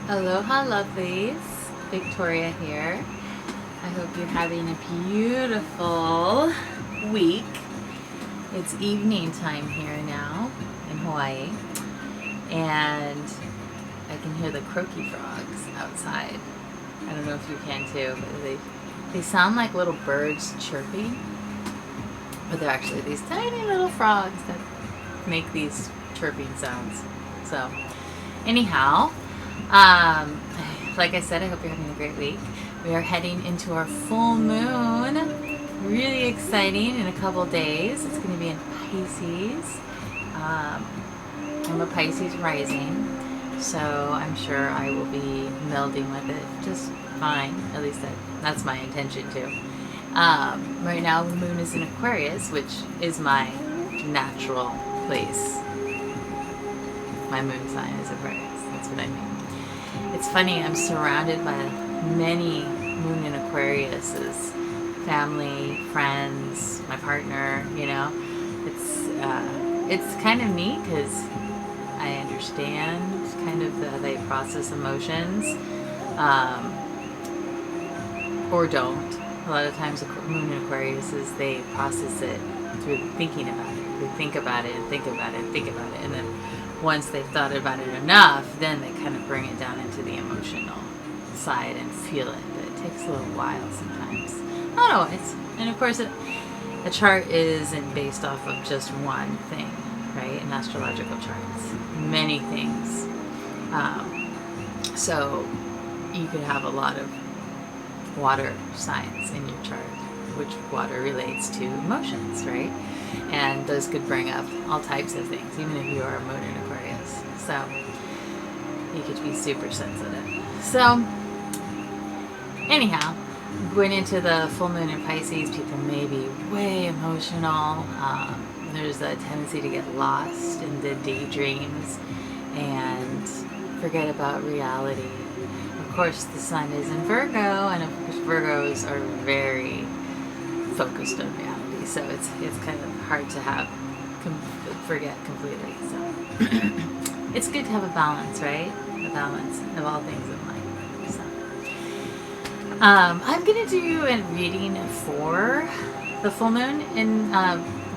Aloha lovelies, Victoria here. I hope you're having a beautiful week. It's evening time here now in Hawaii, and I can hear the croaky frogs outside. I don't know if you can too, but they sound like little birds chirping, but they're actually these tiny little frogs that make these chirping sounds. So anyhow, like I said, I hope you're having a great week. We are heading into our full moon. Really exciting in a couple days. It's going to be in Pisces. I'm a Pisces rising, so I'm sure I will be melding with it just fine. At least that's my intention too. Right now the moon is in Aquarius, which is my natural place. My moon sign is Aquarius. That's what I mean. It's funny, I'm surrounded by many moon in Aquariuses, family, friends, my partner, you know. It's kind of neat because I understand kind of how they process emotions, or don't. A lot of times moon in Aquariuses, they process it through thinking about it. They think about it and think about it and think about it, and then once they've thought about it enough, then they kind of bring it down into the emotional side and feel it. But it takes a little while sometimes. Not always. And of course, a chart isn't based off of just one thing, right? An astrological charts, many things. So you could have a lot of water signs in your chart, which water relates to emotions, right? And those could bring up all types of things, even if you are a moon in Aquarius. So you could be super sensitive. So anyhow, going into the full moon in Pisces, people may be way emotional. There's a tendency to get lost in the daydreams and forget about reality. Of course, the sun is in Virgo, and of course Virgos are very focused on reality. So it's kind of hard to forget completely. So it's good to have a balance, right? A balance of all things in life. So I'm gonna do a reading for the full moon in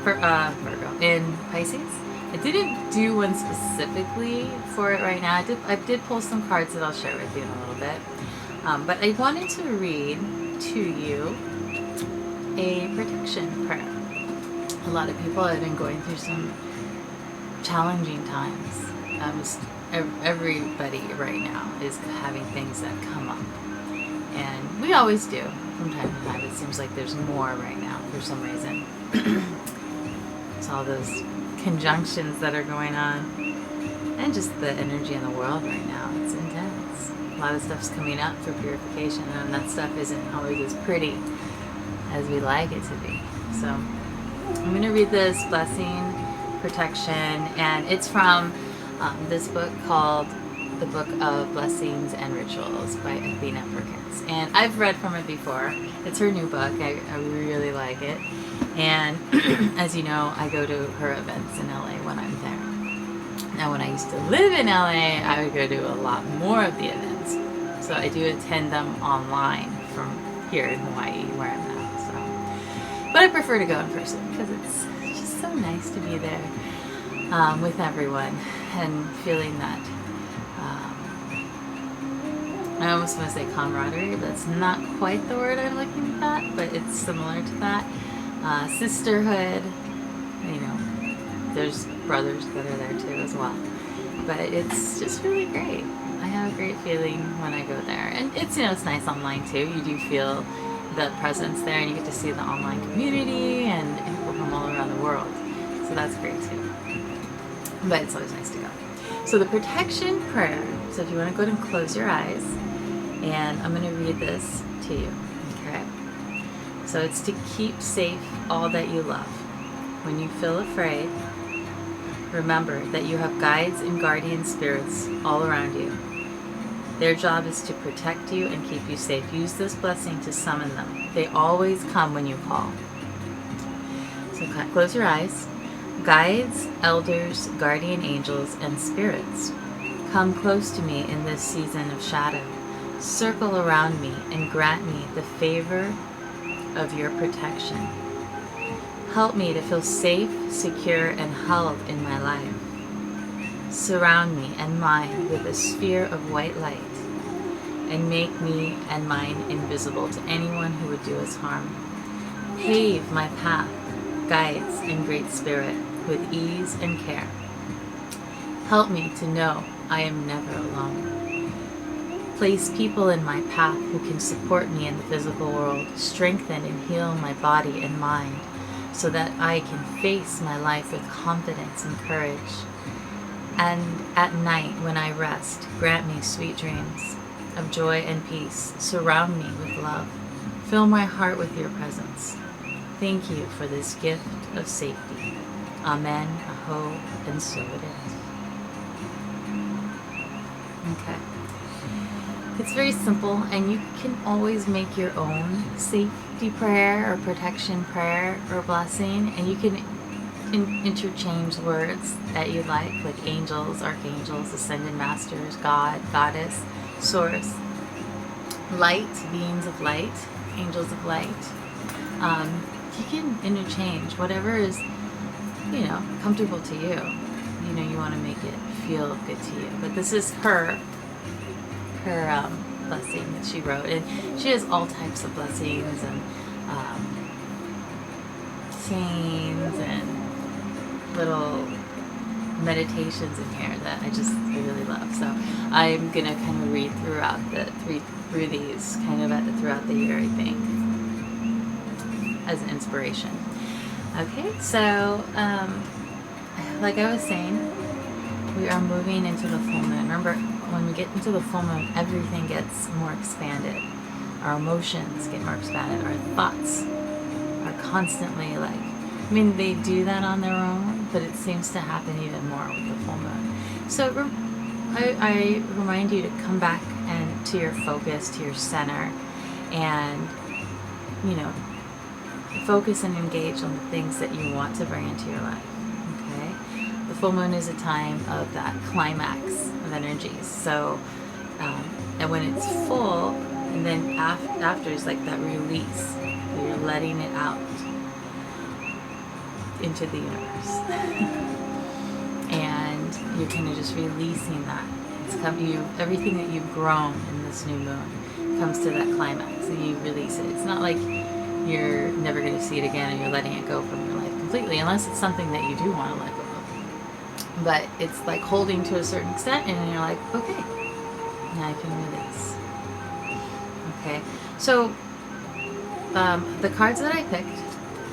Virgo in Pisces. I didn't do one specifically for it right now. I did pull some cards that I'll share with you in a little bit. But I wanted to read to you a protection prayer. A lot of people have been going through some challenging times. Everybody right now is having things that come up. And we always do from time to time. It seems like there's more right now for some reason. It's all those conjunctions that are going on. And just the energy in the world right now. It's intense. A lot of stuff's coming up for purification, and that stuff isn't always as pretty as we like it to be. So I'm going to read this blessing protection, and it's from this book called The Book of Blessings and Rituals by Athena Perkins. And I've read from it before. It's her new book. I really like it. And as you know, I go to her events in LA when I'm there. Now, when I used to live in LA, I would go to a lot more of the events. So I do attend them online from here in Hawaii, where I'm at. But I prefer to go in person because it's just so nice to be there with everyone and feeling that, I almost want to say camaraderie, but that's not quite the word I'm looking at, but it's similar to that. Sisterhood, you know, there's brothers that are there too as well. But it's just really great. I have a great feeling when I go there. And it's, you know, it's nice online too. You do feel the presence there, and you get to see the online community and people from all around the world. So that's great too. But it's always nice to go. So the protection prayer. So if you want to go ahead and close your eyes, and I'm going to read this to you. Okay? So it's to keep safe all that you love. When you feel afraid, remember that you have guides and guardian spirits all around you. Their job is to protect you and keep you safe. Use this blessing to summon them. They always come when you call. So close your eyes. Guides, elders, guardian angels, and spirits, Come close to me in this season of shadow. Circle around me and grant me the favor of your protection. Help me to feel safe, secure, and held in my life. Surround me and mine with a sphere of white light, and make me and mine invisible to anyone who would do us harm. Pave my path, guides in Great Spirit, with ease and care. Help me to know I am never alone. Place people in my path who can support me in the physical world, strengthen and heal my body and mind, so that I can face my life with confidence and courage. And at night, when I rest, grant me sweet dreams of joy and peace. Surround me with love. Fill my heart with your presence. Thank you for this gift of safety. Amen, aho, and so it is. Okay. It's very simple, and you can always make your own safety prayer or protection prayer or blessing, and you can interchange words that you like angels, archangels, ascended masters, God, goddess, source, light, beings of light, angels of light. You can interchange whatever is, comfortable to you. You want to make it feel good to you. But this is her blessing that she wrote, and she has all types of blessings and sayings and little meditations in here that I really love. So I'm gonna kind of read through these kind of throughout the year, I think, as an inspiration. Okay, so like I was saying, we are moving into the full moon. Remember, when we get into the full moon, everything gets more expanded. Our emotions get more expanded. Our thoughts are constantly they do that on their own, but it seems to happen even more with the full moon. So I remind you to come back and to your focus, to your center, and focus and engage on the things that you want to bring into your life. Okay, the full moon is a time of that climax of energies. So, and when it's full, and then after is like that release. You're letting it out into the universe, and you're kind of just releasing that. Everything that you've grown in this new moon comes to that climax, and you release it. It's not like you're never going to see it again, and you're letting it go from your life completely, unless it's something that you do want to let go of. But it's like holding to a certain extent, and then you're like, okay, now I can release. Okay, so the cards that I picked,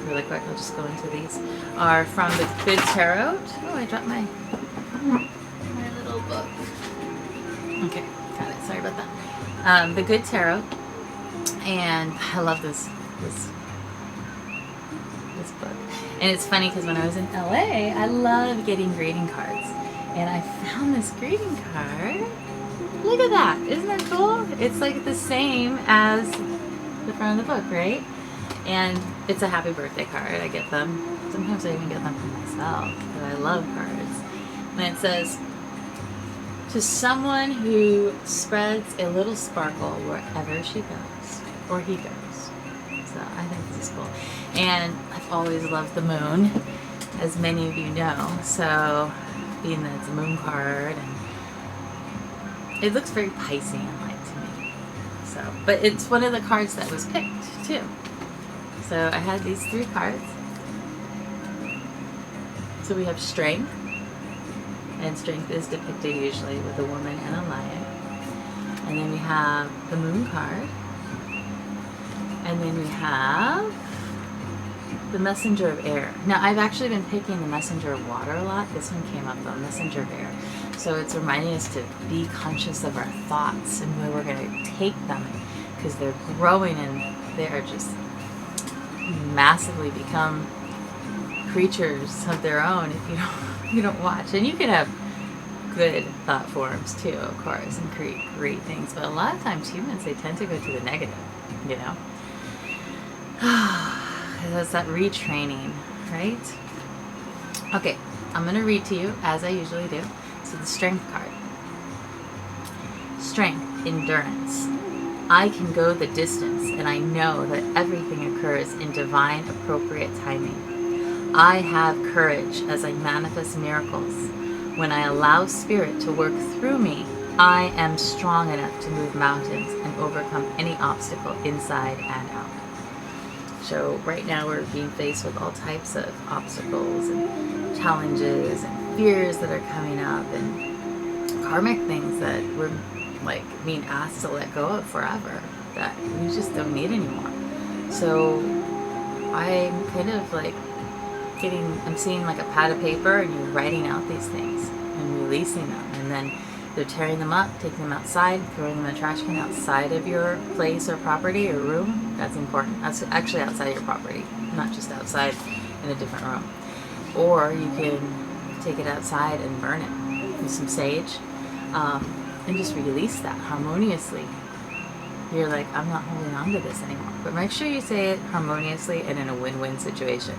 really quick, I'll just go into these, are from the Good Tarot. Oh, I dropped my little book. Okay, got it. Sorry about that. The Good Tarot, and I love this book. And it's funny because when I was in LA, I love getting greeting cards, and I found this greeting card. Look at that! Isn't that cool? It's like the same as the front of the book, right? And it's a happy birthday card. I get them. Sometimes I even get them for myself, but I love cards. And it says, to someone who spreads a little sparkle wherever she goes, or he goes. So I think this is cool. And I've always loved the moon, as many of you know. So being that it's a moon card, and it looks very Piscean-like to me. So, but it's one of the cards that was picked too. So I had these 3 cards. So we have strength, and strength is depicted usually with a woman and a lion. And then we have the moon card, and then we have the messenger of air. Now I've actually been picking the messenger of water a lot. This one came up though, messenger of air. So it's reminding us to be conscious of our thoughts and where we're going to take them, because they're growing and they are just massively become creatures of their own if you don't watch. And you can have good thought forms too, of course, and create great things, but a lot of times humans, they tend to go to the negative, that's that retraining, right? Okay, I'm going to read to you as I usually do. So the strength card. strength, endurance. I can go the distance, and I know that everything occurs in divine, appropriate timing. I have courage as I manifest miracles. When I allow Spirit to work through me, I am strong enough to move mountains and overcome any obstacle inside and out. So right now we're being faced with all types of obstacles and challenges and fears that are coming up and karmic things that we're like being asked to let go of forever that we just don't need anymore. So I'm kind of like I'm seeing like a pad of paper and you're writing out these things and releasing them, and then they're tearing them up, taking them outside, throwing them in the trash can outside of your place or property or room. That's important. That's actually outside your property, not just outside in a different room. Or you can take it outside and burn it with some sage, and just release that harmoniously. You're like, I'm not holding on to this anymore. But make sure you say it harmoniously and in a win-win situation,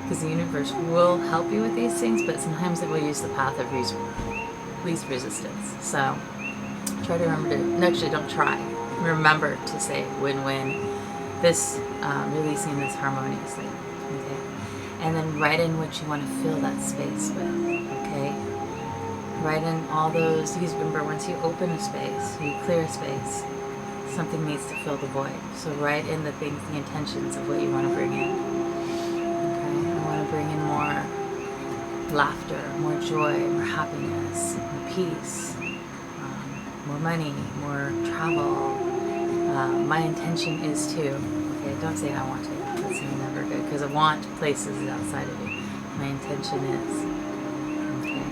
because the universe will help you with these things, but sometimes it will use the path of least resistance. So try to remember to, actually don't try, remember to say win-win, this, releasing this harmoniously, okay? And then write in what you want to fill that space with, okay? Write in all those, because remember, once you open a space, you clear a space, something needs to fill the void. So write in the things, the intentions of what you want to bring in, okay? I want to bring in more laughter, more joy, more happiness, more peace, more money, more travel. My intention is to, okay, don't say I want to, that's never good, because I want places outside of you. My intention is, okay,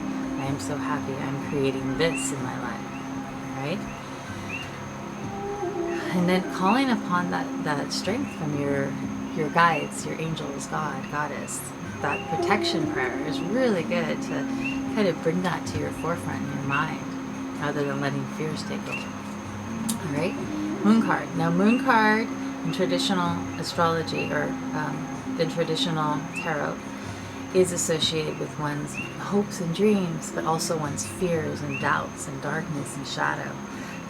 I am so happy I'm creating this in my life, right? And then calling upon that strength from your guides, your angels, God, Goddess. That protection prayer is really good to kind of bring that to your forefront in your mind, rather than letting fears take over. All right, moon card. Now, moon card in traditional astrology or the traditional tarot is associated with one's hopes and dreams, but also one's fears and doubts and darkness and shadow.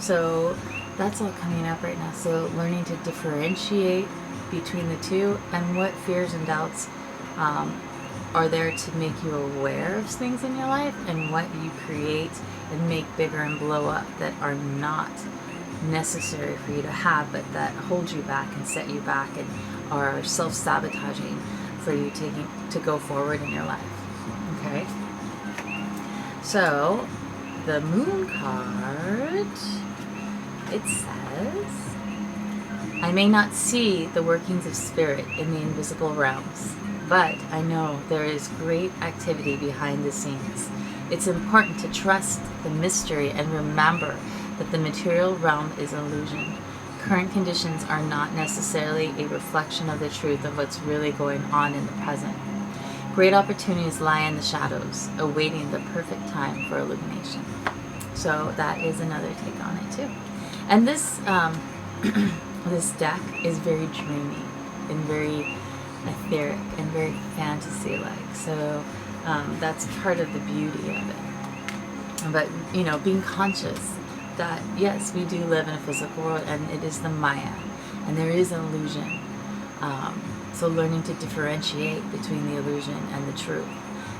So that's all coming up right now. So learning to differentiate between the two and what fears and doubts are there to make you aware of things in your life, and what you create and make bigger and blow up that are not necessary for you to have, but that hold you back and set you back and are self-sabotaging for you to go forward in your life. Okay? So the moon card, it says, I may not see the workings of spirit in the invisible realms, but I know there is great activity behind the scenes. It's important to trust the mystery and remember that the material realm is an illusion. Current conditions are not necessarily a reflection of the truth of what's really going on in the present. Great opportunities lie in the shadows, awaiting the perfect time for illumination. So that is another take on it too. And this this deck is very dreamy and very etheric and very fantasy-like. So that's part of the beauty of it. But, you know, being conscious that, yes, we do live in a physical world, and it is the Maya, and there is an illusion. So learning to differentiate between the illusion and the truth.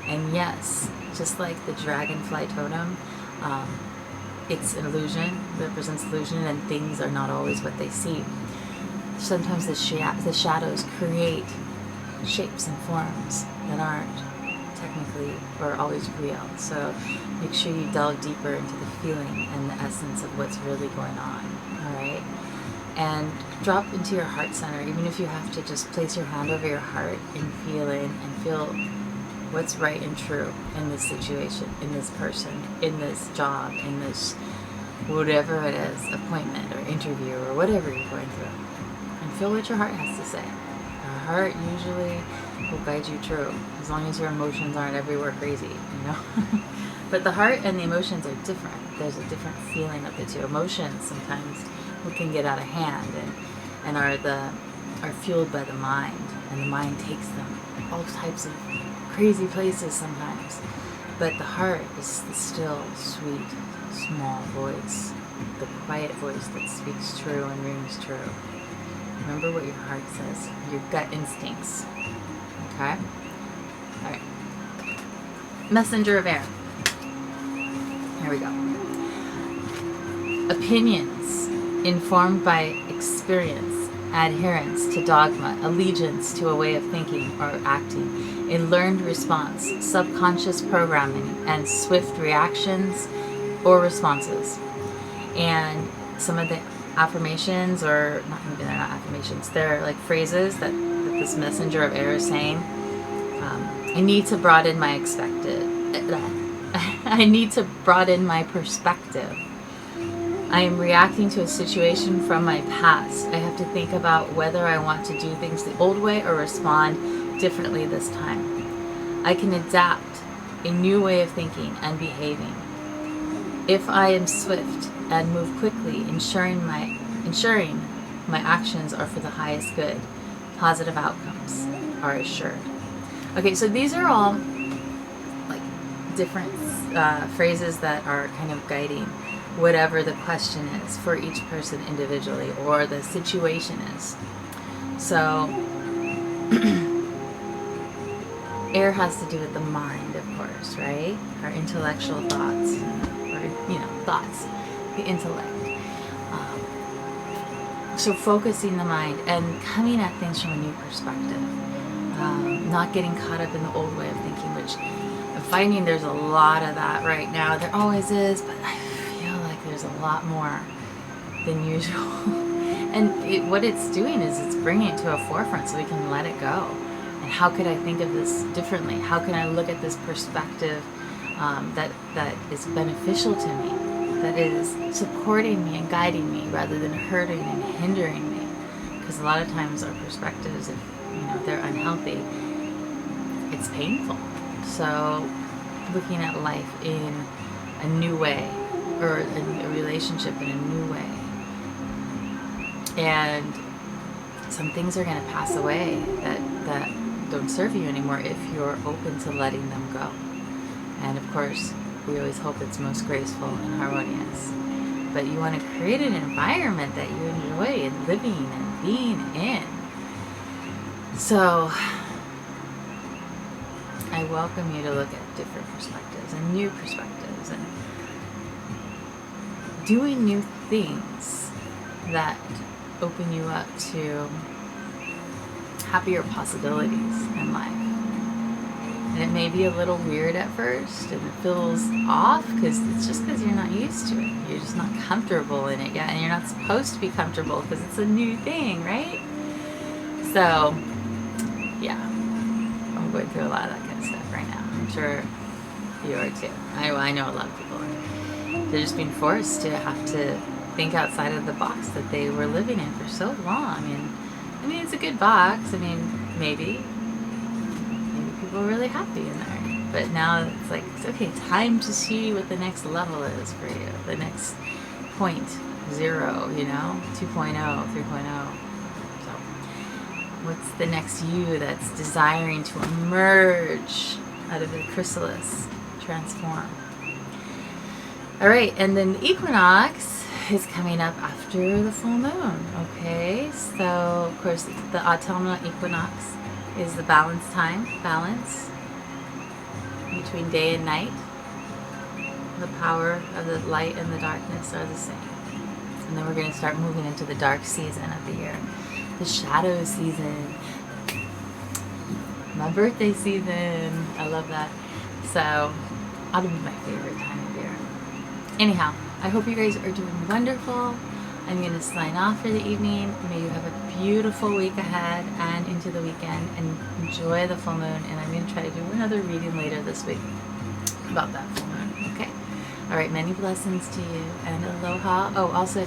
And yes, just like the dragonfly totem, it's an illusion, represents illusion, and things are not always what they seem. Sometimes the shadows create shapes and forms that aren't technically or always real. So make sure you delve deeper into the feeling and the essence of what's really going on. All right, and drop into your heart center, even if you have to just place your hand over your heart and feel in and feel what's right and true in this situation, in this person, in this job, in this whatever it is, appointment or interview or whatever you're going through, and feel what your heart has to say. Your heart usually will guide you true, as long as your emotions aren't everywhere crazy, you know. But the heart and the emotions are different. There's a different feeling of the two. Emotions sometimes can get out of hand and are fueled by the mind, and the mind takes them all types of crazy places sometimes. But the heart is the still, sweet, small voice the quiet voice that speaks true and rings true. Remember what your heart says, your gut instincts. Okay? All right. Messenger of air. Here we go. Opinions informed by experience, adherence to dogma, allegiance to a way of thinking or acting, a learned response, subconscious programming, and swift reactions or responses. And some of the affirmations, or not, maybe they're not affirmations, they're like phrases that this messenger of air is saying. I need to broaden my I need to broaden my perspective. I am reacting to a situation from my past. I have to think about whether I want to do things the old way or respond differently this time. I can adapt a new way of thinking and behaving. If I am swift and move quickly, ensuring my actions are for the highest good, positive outcomes are assured. Okay, so these are all like different phrases that are kind of guiding whatever the question is for each person individually, or the situation is. So air has to do with the mind, of course, right? Our intellectual thoughts, or thoughts, the intellect. So focusing the mind and coming at things from a new perspective, not getting caught up in the old way of thinking, which I'm finding there's a lot of that right now. There always is, but I feel like there's a lot more than usual. And what it's doing is it's bringing it to a forefront so we can let it go. And how could I think of this differently? How can I look at this perspective that is beneficial to me, that is supporting me and guiding me rather than hurting and hindering me? Because a lot of times our perspectives, if they're unhealthy, it's painful. So looking at life in a new way, or a relationship in a new way. And some things are going to pass away that don't serve you anymore if you're open to letting them go. And of course, we always hope it's most graceful and harmonious. But you want to create an environment that you enjoy living and being in. So I welcome you to look at different perspectives and new perspectives and doing new things that open you up to happier possibilities in life. And it may be a little weird at first, and it feels off because it's just because you're not used to it. You're just not comfortable in it yet, and you're not supposed to be comfortable because it's a new thing, right? So, yeah, I'm going through a lot of that kind of stuff right now. I'm sure you are too. I know a lot of people are. They're just being forced to have to think outside of the box that they were living in for so long. And I mean, it's a good box. I mean, maybe people are really happy in there. But now it's like, it's okay, time to see what the next level is for you. The next point, 0, 2.0, 3.0. So what's the next you that's desiring to emerge out of the chrysalis, transform? All right, and then the equinox is coming up after the full moon, okay? So, of course, the autumnal equinox is the balance time, balance between day and night. The power of the light and the darkness are the same. And then we're going to start moving into the dark season of the year, the shadow season, my birthday season. I love that. So, autumn is my favorite time of year. Anyhow, I hope you guys are doing wonderful. I'm going to sign off for the evening. May you have a beautiful week ahead and into the weekend, and enjoy the full moon. And I'm going to try to do another reading later this week about that full moon. Okay? All right, many blessings to you, and aloha. Oh, also,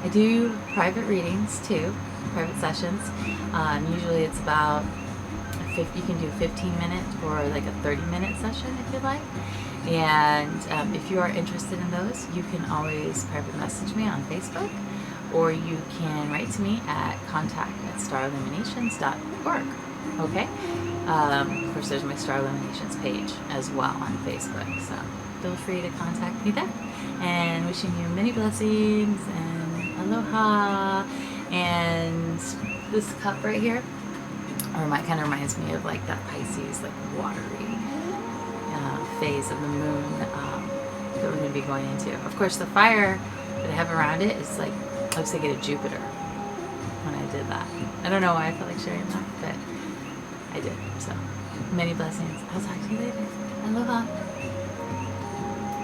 I do private readings too, private sessions. Usually it's about you can do a 15-minute or like a 30-minute session if you'd like. And if you are interested in those, you can always private message me on Facebook, or you can write to me at contact@starilluminations.org. Okay? Of course, there's my Star Illuminations page as well on Facebook, so feel free to contact me there. and wishing you many blessings and aloha. And this cup right here, kind of reminds me of like that Pisces, like watery phase of the moon that we're going to be going into. Of course, the fire that I have around it is like, looks like it a Jupiter when I did that. I don't know why I felt like sharing that, but I did. So many blessings. I'll talk to you later. Aloha.